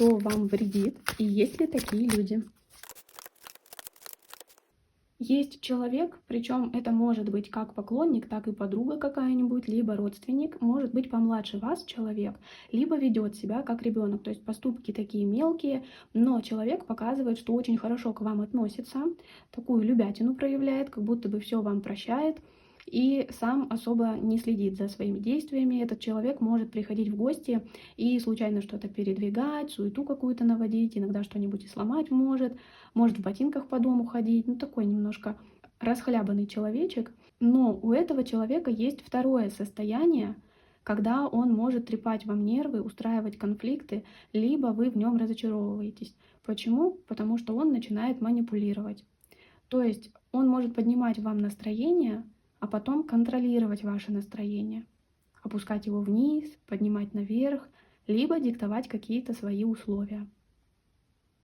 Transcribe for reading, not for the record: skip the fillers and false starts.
кто вам вредит и есть ли такие люди. Есть человек, причем это может быть как поклонник, так и подруга какая-нибудь, либо родственник, может быть помладше вас человек, либо ведет себя как ребенок, то есть поступки такие мелкие, но человек показывает, что очень хорошо к вам относится, такую любятину проявляет, как будто бы все вам прощает, и сам особо не следит за своими действиями. Этот человек может приходить в гости и случайно что-то передвигать, суету какую-то наводить, иногда что-нибудь и сломать может в ботинках по дому ходить, ну такой немножко расхлябанный человечек. Но у этого человека есть второе состояние, когда он может трепать вам нервы, устраивать конфликты, либо вы в нем разочаровываетесь. Почему? Потому что он начинает манипулировать. То есть он может поднимать вам настроение, а потом контролировать ваше настроение, опускать его вниз, поднимать наверх, либо диктовать какие-то свои условия.